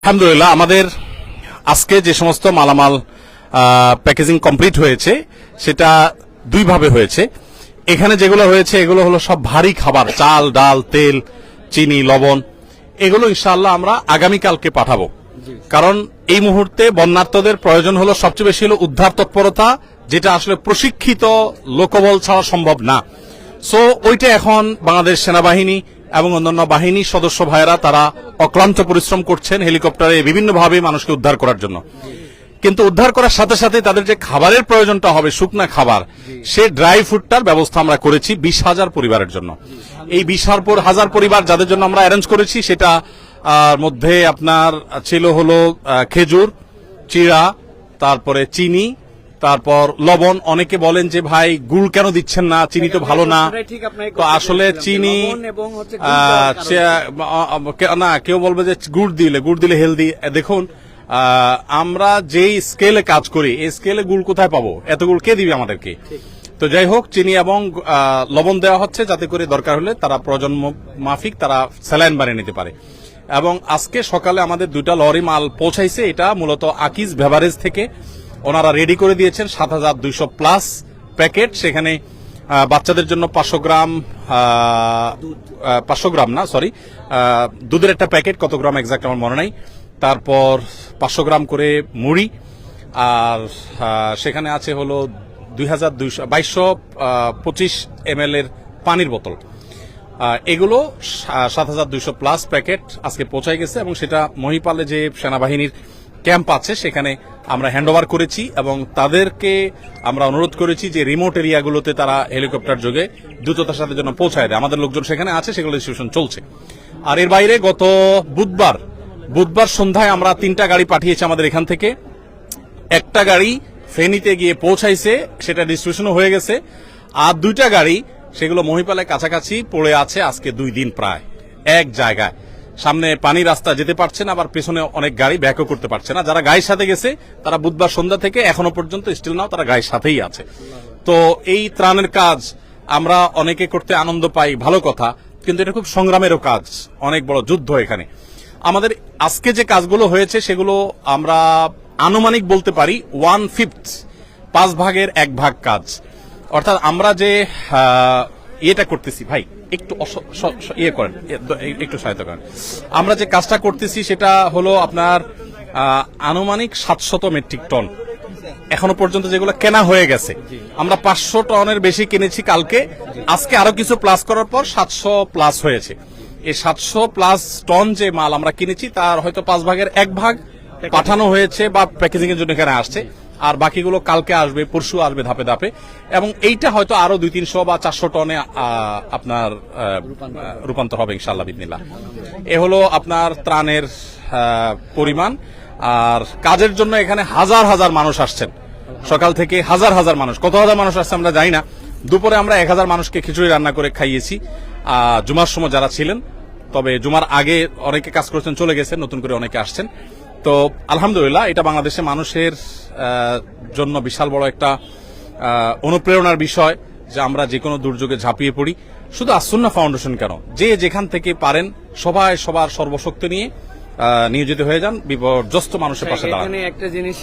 আলহামদুলিল্লাহ, আমাদের আজকে যে সমস্ত মালামাল প্যাকেজিং কমপ্লিট হয়েছে সেটা দুইভাবে হয়েছে। এখানে যেগুলো হয়েছে এগুলো হলো সব ভারী খাবার, চাল, ডাল, তেল, চিনি, লবণ। এগুলো ইনশাআল্লাহ আমরা আগামীকালকে পাঠাবো, কারণ এই মুহূর্তে বন্যার্তদের প্রয়োজন হলো সবচেয়ে বেশি হলো উদ্ধার তৎপরতা, যেটা আসলে প্রশিক্ষিত লোকবল ছাড়া সম্ভব না। সো ওইটা এখন বাংলাদেশ সেনাবাহিনী এবং অন্যান্য বাহিনীর সদস্য ভাইয়েরা তারা অক্লান্ত পরিশ্রম করছেন হেলিকপ্টারে বিভিন্নভাবে মানুষকে উদ্ধার করার জন্য। কিন্তু উদ্ধার করার সাথে সাথে তাদের যে খাবারের প্রয়োজনটা হবে, শুকনা খাবার, সে ড্রাই ফুডটার ব্যবস্থা আমরা করেছি 20,000 পরিবারের জন্য। এই 20,000 পরিবার যাদের জন্য আমরা অ্যারেঞ্জ করেছি, সেটা মধ্যে আপনার ছিল হলো খেজুর, চিড়া, তারপরে চিনি, তারপর লবণ। অনেকে বলেন যে ভাই গুড় কেন দিচ্ছেন না, চিনি তো ভালো না। তো আসলে চিনি না, কেউ বলবে যে গুড় দিলে হেলদি। দেখুন, আমরা যেই স্কেলে কাজ করি এই স্কেলে গুড় কোথায় পাবো? এত গুড় কে দিবে আমাদেরকে? তো যাই হোক, চিনি এবং লবণ দেওয়া হচ্ছে যাতে করে দরকার হলে তারা প্রয়োজন মাফিক তারা স্যালাইন বানিয়ে নিতে পারে। এবং আজকে সকালে আমাদের 2টা লরি মাল পৌঁছাইছে। এটা মূলত আকিজ বেভারেজ থেকে ওনারা রেডি করে দিয়েছেন 7,200+ প্যাকেট। সেখানে বাচ্চাদের জন্য 500 গ্রাম না, সরি, দুধের একটা প্যাকেট, কত গ্রাম এক্সাক্ট আমার মনে নাই। তারপর 500 গ্রাম করে মুড়ি, আর সেখানে আছে হলো 2225 ml এর পানির বোতল। এগুলো 7,200+ প্যাকেট আজকে পৌঁছায় গেছে, এবং সেটা মহিপালে যে সেনাবাহিনীর ক্যাম্প আছে সেখানে আমরা হ্যান্ডওভার করেছি, এবং তাদেরকে আমরা অনুরোধ করেছি যে রিমোট এরিয়াগুলোতে তারা হেলিকপ্টার যোগে দ্রুততার সাথে যেন পৌঁছায় দেয়। আমাদের লোকজন সেখানে আছে, সেগুলো ডিস্ট্রিবিউশন চলছে। আর এর বাইরে গত বুধবার সন্ধ্যায় আমরা 3টা গাড়ি পাঠিয়েছি আমাদের এখান থেকে। একটা গাড়ি ফেনীতে গিয়ে পৌঁছাইছে, সেটা ডিস্ট্রিবিউশনও হয়ে গেছে। আর 2টা গাড়ি সেগুলো মহিপালের কাছাকাছি পড়ে আছে আজকে 2 দিন প্রায় এক জায়গায়। সামনে পানি রাস্তা যেতে পারছে না, আবার পেছনে অনেক গাড়ি ব্যাকও করতে পারছে না। যারা গাড়ির সাথে গেছে তারা বুধবার সন্ধ্যা থেকে এখনো পর্যন্ত স্টিল নাও তারা গাড়ির সাথেই আছে। তো এই ত্রাণের কাজ আমরা অনেকে করতে আনন্দ পাই, ভালো কথা, কিন্তু এটা খুব সংগ্রামেরও কাজ, অনেক বড় যুদ্ধ এখানে। আমাদের আজকে যে কাজগুলো হয়েছে সেগুলো আমরা আনুমানিক বলতে পারি 1/5, 5 ভাগের 1 ভাগ কাজ। অর্থাৎ আমরা যে ইয়েটা করতেছি, ভাই একটু ইয়ে করেন, একটু সহায়তা করেন। আমরা যে কাজটা করতেছি সেটা হলো আপনার আনুমানিক 700 মেট্রিক টন এখনো পর্যন্ত যেগুলো কেনা হয়ে গেছে। আমরা 500 টনের বেশি কিনেছি কালকে, আজকে আরো কিছু প্লাস করার পর 700+ হয়েছে। এই 700+ টন যে মাল আমরা কিনেছি তার হয়তো 5 ভাগের 1 ভাগ পাঠানো হয়েছে বা প্যাকেজিং এর জন্য এখানে আসছে, আর বাকিগুলো কালকে আসবে, পরশু আসবে ধাপে ধাপে। এবং এইটা হয়তো আরো 200-300 বা 400 টনে আপনার রূপান্তর হবে ইনশাআল্লাহ বিদিনিল্লাহ। এ হলো আপনার ত্রাণের পরিমাণ। আর কাজের জন্য এখানে হাজার হাজার মানুষ আসছেন, সকাল থেকে হাজার হাজার মানুষ। কত হাজার মানুষ আসছে আমরা জানি না। দুপুরে আমরা 1000 মানুষকে খিচুড়ি রান্না করে খাইয়েছি জুমার সময় যারা ছিলেন। তবে জুমার আগে অনেকে কাজ করেছেন, চলে গেছেন, নতুন করে অনেকে আসছেন। তো আলহামদুলিল্লাহ, এটা বাংলাদেশের মানুষের জন্য বিশাল বড় একটা অনুপ্রেরণার বিষয় যে আমরা যে কোনো দুর্যোগে ঝাঁপিয়ে পড়ি। শুধু আসুন্নাহ ফাউন্ডেশন কেন, যে যেখান থেকে পারেন সবাই সবার সর্বশক্তি নিয়ে নিয়োজিত হয়ে যান বিপর্যস্ত মানুষের পাশে দাঁড়ান। এখানে একটা জিনিস,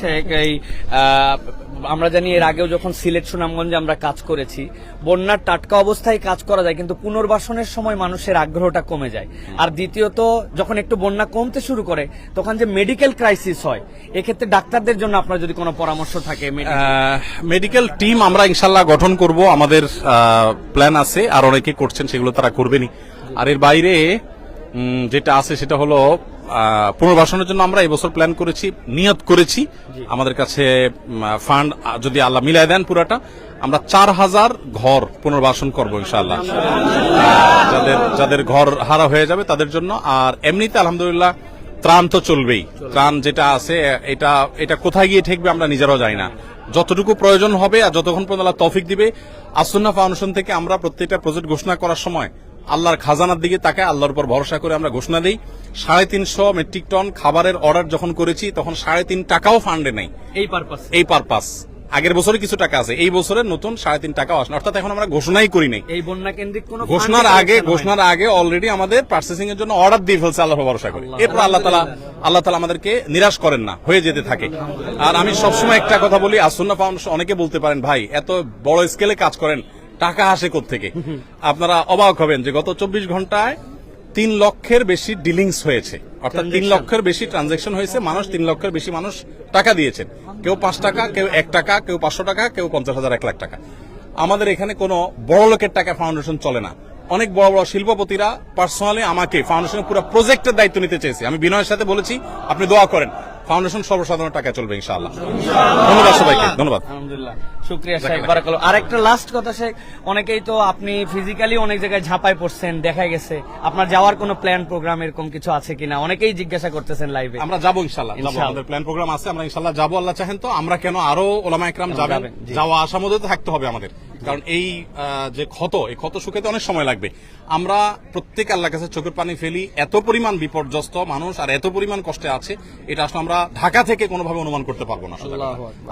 আমরা জানি এর আগেও যখন সিলেট সুনামগঞ্জে আমরা কাজ করেছি, বন্যার টাটকা অবস্থায় কাজ করা যায়, কিন্তু পুনর্বাসনের সময় মানুষের আগ্রহটা কমে যায়। আর দ্বিতীয়ত, যখন একটু বন্যা কমতে শুরু করে তখন যে মেডিকেল ক্রাইসিস হয়, এক্ষেত্রে ডাক্তারদের জন্য আপনার যদি কোনো পরামর্শ থাকে। মেডিকেল টিম আমরা ইনশাল্লাহ গঠন করব, আমাদের প্ল্যান আছে, আর অনেকে করছেন, সেগুলো তারা করবেনই। আর এর বাইরে যেটা আছে সেটা হলো পুনর্বাসনের জন্য আমরা এবছর প্ল্যান করেছি, নিয়ত করেছি। আমাদের কাছে ফান্ড যদি আল্লাহ মিলাই দেন পুরাটা, আমরা 4000 ঘর পুনর্বাসন করবো ইনশাআল্লাহ, যাদের ঘর হারা হয়ে যাবে তাদের জন্য। আর এমনিতে আলহামদুলিল্লাহ ত্রাণ তো চলবেই। ত্রাণ যেটা আছে এটা কোথায় গিয়ে ঠেকবে আমরা নিজেরাও জানি না। যতটুকু প্রয়োজন হবে আর যতক্ষণ পর্যন্ত আল্লাহ তৌফিক দিবে, আসুন্নাহ ফাউন্ডেশন থেকে আমরা প্রত্যেকটা প্রজেক্ট ঘোষণা করার সময় আল্লাহর খাজানার দিকে তাকায়, আল্লাহর উপর ভরসা করে আমরা ঘোষণা দিই। 350 মেট্রিক টন খাবারের অর্ডার যখন করেছি তখন 3.5 টাকাও ফান্ডে নেই, এই পারপাস। আগের বছরে কিছু টাকা আছে, এই বছরে নতুন 3.5 টাকাও আসে না। অর্থাৎ এখন আমরা ঘোষণাই করি নাই। এই বন্যা কেন্দ্রিক কোনো ঘোষণার fund আগে collection হয়নি। অলরেডি আমাদের পার্চেসিং এর জন্য অর্ডার দিয়ে ফেলছে, আল্লাহ ভরসা করে। এরপর আল্লাহ তাআলা আমাদেরকে নিরাশ করেন না, হয়ে যেতে থাকে। আর আমি সবসময় একটা কথা বলি, আসুন্নাহ ফাউন্ডেশন, অনেকে বলতে পারেন ভাই এত বড় স্কেলে কাজ করেন, টাকা আসে কোত্থেকে? আপনারা অবাক হবেন যে গত 24 ঘন্টায় 3 লক্ষের বেশি ডিলিংস হয়েছে, অর্থাৎ 3 লক্ষের বেশি ট্রানজাকশন হয়েছে। 3 লক্ষের বেশি মানুষ টাকা দিয়েছেন, কেউ 5 টাকা, কেউ 1 টাকা, কেউ 500 টাকা, কেউ 50,000, 1 লাখ টাকা। আমাদের এখানে কোনো বড় লোকের টাকা ফাউন্ডেশন চলে না। অনেক বড় বড় শিল্পপতিরা পার্সোনালি আমাকে ফাউন্ডেশনের পুরো প্রজেক্টের দায়িত্ব নিতে চেয়েছে। আমি বিনয়ের সাথে বলেছি আপনি দোয়া করেন, ফাউন্ডেশন সর্বসাধারণ টাকা চলবে ইনশাআল্লাহ। ধন্যবাদ সবাইকে, ধন্যবাদ। আলহামদুলিল্লাহ, শুকরিয়া শেখ, বারাকাল্লাহ। আরেকটা লাস্ট কথা শেখ, অনেকেই তো আপনি ফিজিক্যালি অনেক জায়গায় ঝাঁপায় পড়ছেন, দেখা গেছে আপনার যাওয়ার কোনো প্ল্যান প্রোগ্রাম এরকম কিছু আছে কিনা, অনেকেই জিজ্ঞাসা করতেছেন লাইভে। আমরা যাবো ইনশাআল্লাহ, ইনশাআল্লাহ। আমাদের প্ল্যান প্রোগ্রাম আছে, আমরা ইনশাআল্লাহ যাবো। আল্লাহ চাহেন তো আমরা কেন, আরো ওলামা একরাম যাবেন, জি। যাওয়া আসার মধ্যে তো থাকতে হবে আমাদের। কারণ এই যে এই ক্ষত শুকাতে অনেক সময় লাগবে। আমরা প্রত্যেক আল্লাহর কাছে চোখের পানি ফেলি, এত পরিমাণ বিপর্যস্ত মানুষ আর এত পরিমাণ কষ্টে আছে, এটা আসলে আমরা ঢাকা থেকে কোনোভাবে অনুমান করতে পারবো না। আল্লাহু আকবার।